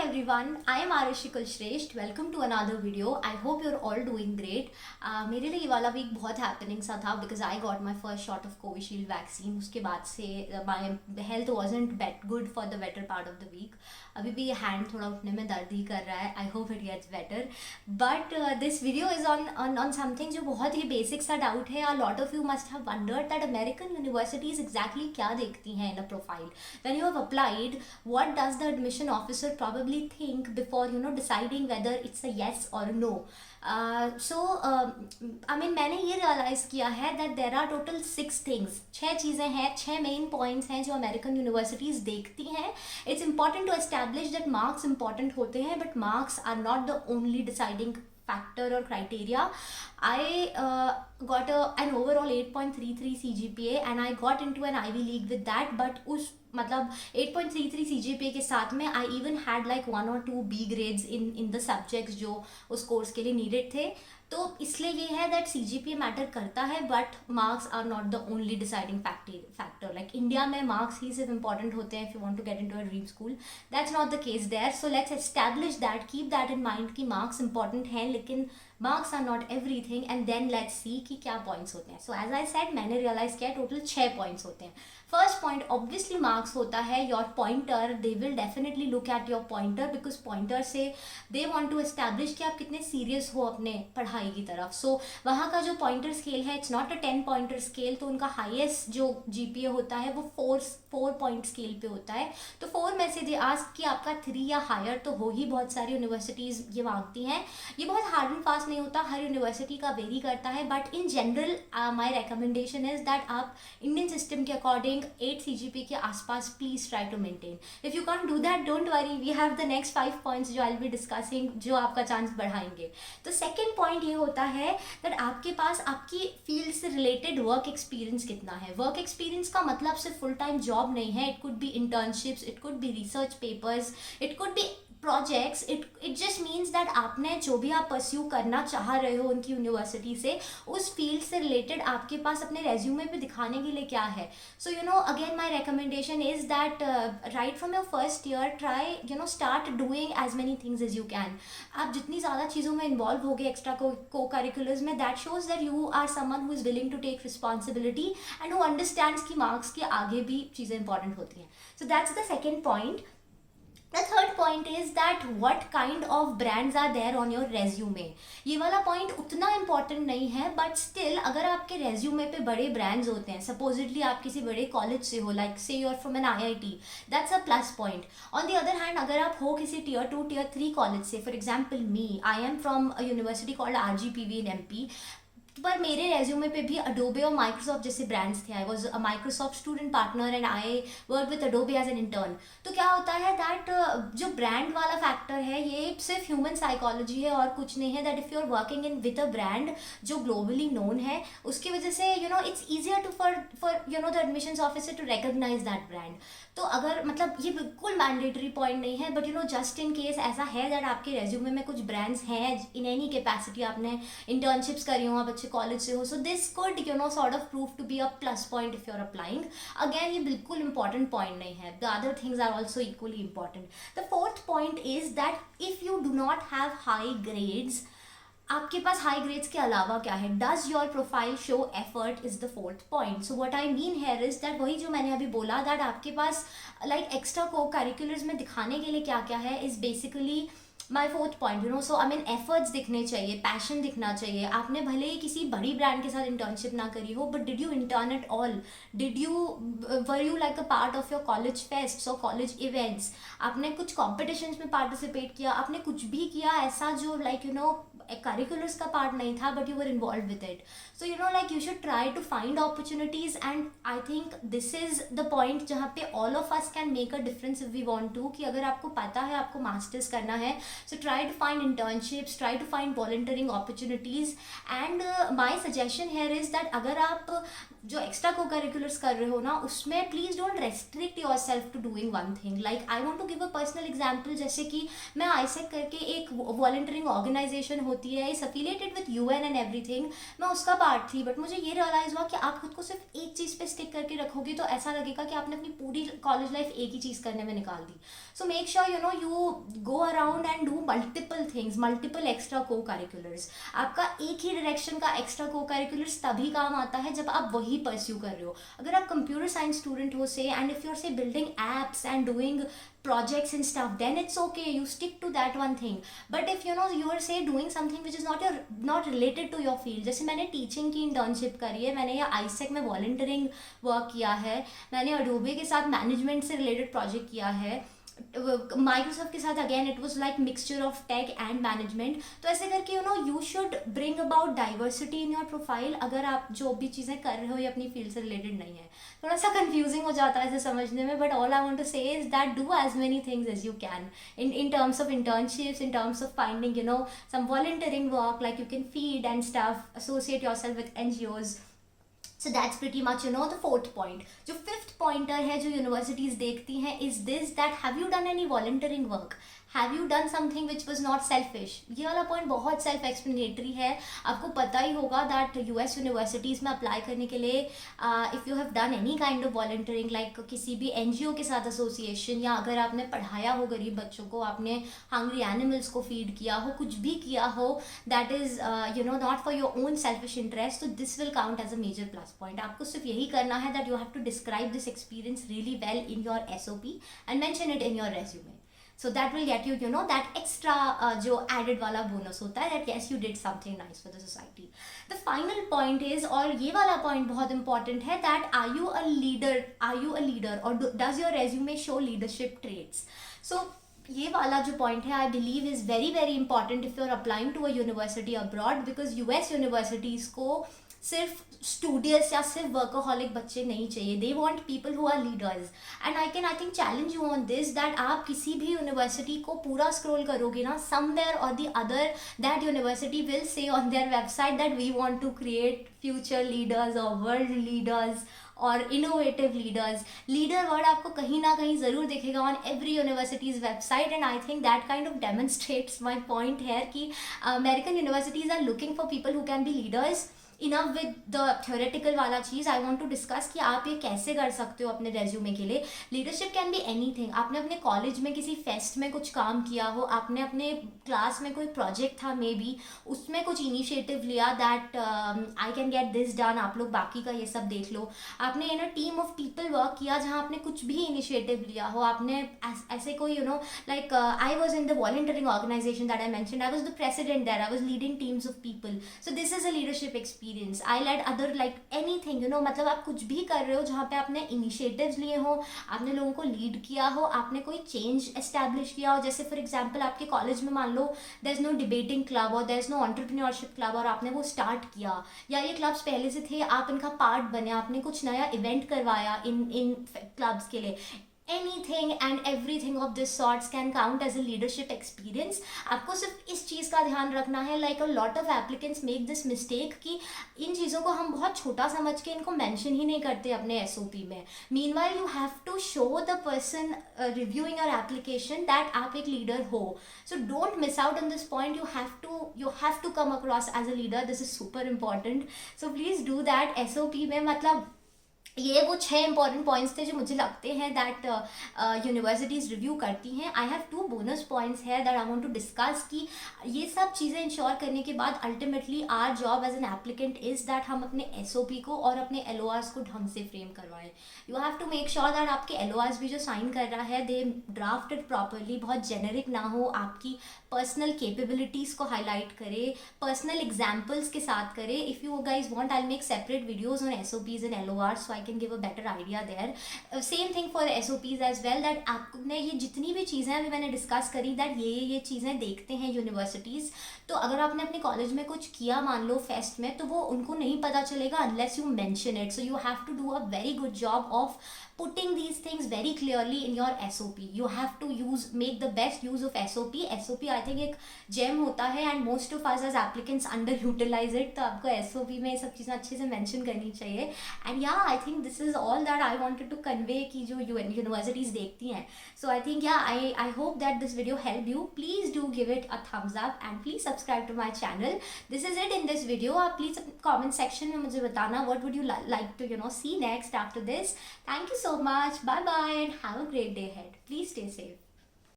everyone, I am Arushi Kulshresht. Welcome to another video. I hope you're all doing great. मेरे लिए ये वाला week बहुत happening सा था because I got my first shot of Covishield vaccine. उसके बाद से my health wasn't that good for the better part of the week. अभी भी ये हैंड थोड़ा उठने में दर्द ही कर रहा है. I hope it gets better. But this video is on something जो बहुत ही बेसिक सा डाउट है. A lot of you must have wondered that American universities exactly क्या देखती हैं in a profile. When you have applied, what does the admission officer probably think before deciding whether it's a yes or a no. मैंने ये realise किया है that there are total 6 things. 6 चीज़ें हैं, 6 main points हैं जो American universities देखती हैं. It's important to establish that marks important होते हैं but marks are not the only deciding factor or criteria. I got an overall 8.33 CGPA and I got into an Ivy League with that. But उस मतलब 8.33 CGPA के साथ में I even had like 1 or 2 B grades in the subjects जो उस course के लिए needed थे. तो इसलिए ये है दैट CGPA मैटर करता है but marks are not the only deciding factor. Like India में मार्क्स ही सिर्फ इंपॉर्टेंट होते हैं if you want to get into a dream school. That's not the case there. So let's establish that, keep that in mind कि marks important हैं लेकिन marks are not everything. And then let's see कि क्या points होते हैं. So as I said, मैंने realize किया total 6 points होते हैं. फर्स्ट पॉइंट ऑब्वियसली मार्क्स होता है. Your pointer, they will definitely look at your pointer because pointer से दे वांट टू एस्टैब्लिश कि आप कितने सीरियस हो अपने पढ़ाई की तरफ. सो वहाँ का जो पॉइंटर स्केल है, it's not a 10 pointer scale. तो उनका हाईएस्ट जो GPA होता है वो 4 पॉइंट स्केल पे होता है. तो 4 में से दे आस्क कि आपका 3 या हायर तो हो ही. बहुत सारी यूनिवर्सिटीज़ ये मांगती हैं. ये बहुत हार्ड एंड फास्ट नहीं होता, हर यूनिवर्सिटी का वेरी करता है. But in general my recommendation is that आप इंडियन सिस्टम के अकॉर्डिंग 8 CGPA के आसपास please try to maintain. If you can do that, don't worry, we have the next 5 points जो आई विल बी डिस्कसिंग जो आपका chance बढ़ाएंगे. तो second point ये होता है दैट आपके पास आपकी फील्ड से रिलेटेड वर्क एक्सपीरियंस कितना है. वर्क एक्सपीरियंस का मतलब सिर्फ फुल टाइम जॉब नहीं है. It could be internships, it could be research papers, it could be projects. It just means that आपने जो भी आप परस्यू करना चाह रहे हो उनकी यूनिवर्सिटी से, उस फील्ड से रिलेटेड आपके पास अपने रेज्यूमे पे दिखाने के लिए क्या है. So again my recommendation is that right from your first year try start doing as many things as you can. आप जितनी ज़्यादा चीज़ों में इन्वॉल्व हो गए एक्स्ट्रा को करिकुलर्स में, that shows that you are someone who is willing to take responsibility and who understands कि मार्क्स के आगे भी चीज़ें इंपॉर्टेंट होती हैं. So that's the second point. The third point is that what kind of brands are there on your resume. ये वाला point उतना इम्पॉर्टेंट नहीं है बट स्टिल अगर आपके रेज्यूमे पे बड़े ब्रांड्स होते हैं, सपोजिटली आप किसी बड़े कॉलेज से हो, like say you are from an IIT, that's a plus point. On the other hand अगर आप हो किसी Tier 2 Tier 3 कॉलेज से, for example me, I am from a university called RGPV in MP, पर मेरे resume पे भी Adobe और माइक्रोसॉफ्ट जैसे ब्रांड्स थे. I was a Microsoft student partner and I work with Adobe as an intern. तो क्या होता है दैट जो ब्रांड वाला फैक्टर है ये सिर्फ ह्यूमन साइकोलॉजी है और कुछ नहीं है. That if you are working in with a brand जो ग्लोबली नोन है, उसकी वजह से it's easier to for the admissions officer to recognize that brand. तो अगर मतलब ये बिल्कुल मैंडेटरी पॉइंट नहीं है बट जस्ट इन केस ऐसा है दैट आपके रेज्यूमे में कुछ ब्रांड्स हैं इन एनी कैपेसिटी, आपने इंटर्नशिप्स करी हो, आप अच्छे कॉलेज से हो, so this could sort of prove to be a plus point if you are applying. Again ये बिल्कुल इंपॉर्टेंट पॉइंट नहीं है. The other things are also equally important. The fourth point is that if you do not have high grades, आपके पास high grades के अलावा क्या है, does your profile show effort is the fourth point. So what I mean here is that वही जो मैंने अभी बोला दैट आपके पास लाइक एक्स्ट्रा को करिकुलर्स में दिखाने के लिए क्या क्या है is basically my fourth point. So I mean efforts दिखने चाहिए, पैशन दिखना चाहिए. आपने भले ही किसी बड़ी ब्रांड के साथ इंटर्नशिप ना करी हो but did you intern at all, were you like a part of your college fest और कॉलेज इवेंट्स, आपने कुछ कॉम्पिटिशन्स में पार्टिसिपेट किया, आपने कुछ भी किया ऐसा जो लाइक करिकुलर्स का पार्ट नहीं था but you were involve with it. So like you should try to find opportunities and I think this is the point जहाँ पे all of us can make a difference if we want to. कि अगर आपको पता है आपको masters करना है So try to find internships, try to find volunteering opportunities, and my suggestion here is that अगर आप जो एक्स्ट्रा को करिकुलर्स कर रहे हो ना, उसमें please don't restrict yourself to doing one thing. Like I want to give a personal example. जैसे कि मैं आईसेक करके एक वॉलंटियरिंग ऑर्गेनाइजेशन होती है, इस affiliated with UN and everything, मैं उसका पार्ट थी. बट मुझे ये रियलाइज हुआ कि आप खुद को सिर्फ एक चीज़ पे स्टिक करके रखोगे तो ऐसा लगेगा कि आपने अपनी पूरी कॉलेज लाइफ एक ही चीज़ करने में निकाल दी. So make sure you go around and do multiple things, multiple extra को करिकुलर्स. आपका एक ही डायरेक्शन का एक्स्ट्रा को करिकुलर्स तभी काम आता है जब आप वही परस्यू कर रहे हो. अगर आप कंप्यूटर साइंस स्टूडेंट हो से, एंड इफ यू आर से building apps and doing projects and stuff, then it's okay, you stick to that one thing. But if you are say doing something which is not related to your field, जैसे मैंने teaching की internship करी है, मैंने ये आईसेक में volunteering work किया है, मैंने अडोबे के साथ मैनेजमेंट से रिलेटेड प्रोजेक्ट किया है, माइक्रोसॉफ्ट के साथ again it was like mixture of tech and management. तो ऐसे करके you should bring about diversity in your profile. अगर आप जो भी चीज़ें कर रहे हो ये अपनी फील्ड से रिलेटेड नहीं है. थोड़ा सा कंफ्यूजिंग हो जाता है इसे समझने में, but all I want to say is that do as many things as you can in terms of internships, in terms of finding some volunteering work, like you can feed and stuff, associate yourself with NGOs. So that's pretty much the fourth point. जो fifth pointer है जो universities देखती हैं is this, that have you done any volunteering work? Have you done something which was not selfish. ये वाला point बहुत self explanatory है. आपको पता ही होगा दैट यूएस यूनिवर्सिटीज़ में अप्लाई करने के लिए if you have done any kind of volunteering, like किसी भी एनजीओ के साथ एसोसिएशन, या अगर आपने पढ़ाया हो गरीब बच्चों को, आपने हंग्री एनिमल्स को फीड किया हो, कुछ भी किया हो that is not for your own selfish interest, तो this will count as a major plus point. आपको सिर्फ यही करना है that you have to describe this experience really well in your SOP and mention it in your resume. So that will get you that extra जो added वाला bonus होता है, that yes you did something nice for the society. The final point is, और ये वाला point बहुत important है, that are you a leader or does your resume show leadership traits. So ये वाला जो पॉइंट है I believe is very very important if you are applying to a university abroad, because US universities को सिर्फ studious या सिर्फ workaholic बच्चे नहीं चाहिए. They want people who are leaders. And I think challenge you on this, that आप किसी भी यूनिवर्सिटी को पूरा स्क्रॉल करोगे ना, समवेयर और the other that university will say on their website that we want to create future leaders और world leaders और इनोवेटिव लीडर्स. लीडर वर्ड आपको कहीं ना कहीं ज़रूर दिखेगा on every universities website, and I think that kind of demonstrates my point है कि American universities are looking for people who can be leaders. Enough with the theoretical वाला चीज़, आई वॉन्ट टू डिस्कस कि आप ये कैसे कर सकते हो अपने रेज्यूमे के लिए. Leadership can be anything. आपने अपने कॉलेज में किसी फेस्ट में कुछ काम किया हो, आपने अपने क्लास में कोई प्रोजेक्ट था मे बी, उसमें कुछ इनिशिएटिव लिया that I can get this done, आप लोग बाकी का ये सब देख लो. आपने टीम ऑफ पीपल वर्क किया जहाँ आपने कुछ भी इनिशिएटिव लिया हो, आपने ऐसे कोई like I was in the volunteering organization that I mentioned, I was the president there, I was leading teams of people. So this is a leadership experience. I led other like anything, मतलब आप कुछ भी कर रहे हो जहाँ पे आपने इनिशिएटिव्स लिए हो, आपने लोगों को लीड किया हो, आपने कोई चेंज एस्टैब्लिश किया हो. जैसे फॉर एग्जांपल आपके कॉलेज में मान लो there is no debating club और there is no entrepreneurship club, और आपने वो स्टार्ट किया, या ये क्लब्स पहले से थे, आप इनका पार्ट बने, आपने कुछ नया इवेंट करवाया इन क्लब्स के लिए. anything and everything of this sorts can count as a leadership experience. आपको सिर्फ इस चीज़ का ध्यान रखना है. like a lot of applicants make this mistake कि इन चीज़ों को हम बहुत छोटा समझ के इनको मेंशन ही नहीं करते अपने SOP में. meanwhile you have to show the person reviewing your application that आप एक leader हो. so don't miss out on this point. you have to come across as a leader. this is super important. so please do that. SOP में मतलब ये वो 6 important points थे जो मुझे लगते हैं दैट यूनिवर्सिटीज़ रिव्यू करती हैं. आई हैव 2 बोनस पॉइंट्स है that I want to discuss कि ये सब चीज़ें इंश्योर करने के बाद ultimately our job as an applicant is that हम अपने SOP को और अपने LORs को ढंग से फ्रेम करवाएं. You have to make sure that आपके LORs भी जो साइन कर रहा है दे ड्राफ्टेड प्रॉपरली, बहुत जेनरिक ना हो, आपकी पर्सनल कैपेबिलिटीज़ को हाईलाइट करे, पर्सनल एग्जाम्पल्स के साथ करे. If you guys want I make separate videos on SOPs and LORs so I can give a better idea there. Same thing for SOPs as well, that आपने ये जितनी भी चीज़ें अभी मैंने डिस्कस करी दैट ये चीज़ें देखते हैं यूनिवर्सिटीज़. तो अगर आपने अपने कॉलेज में कुछ किया मान लो फेस्ट में, तो वो उनको नहीं पता चलेगा unless you mention it. So you have to do a very good job of putting these things very clearly in your SOP. You have to make the best use of SOP. SOP I think एक gem होता है, and most of us as applicants underutilize it. तो आपको SOP में ये सब चीज़ें अच्छे से mention करनी चाहिए. And yeah, I think this is all that I wanted to convey कि जो universities देखती हैं. So I think yeah, I hope that this video helped you. Please do give it a thumbs up and please subscribe to my channel. This is it in this video. आप please comment section में मुझे बताना what would you like to see next after this. Thank you so much. Bye bye and have a great day ahead. Please stay safe.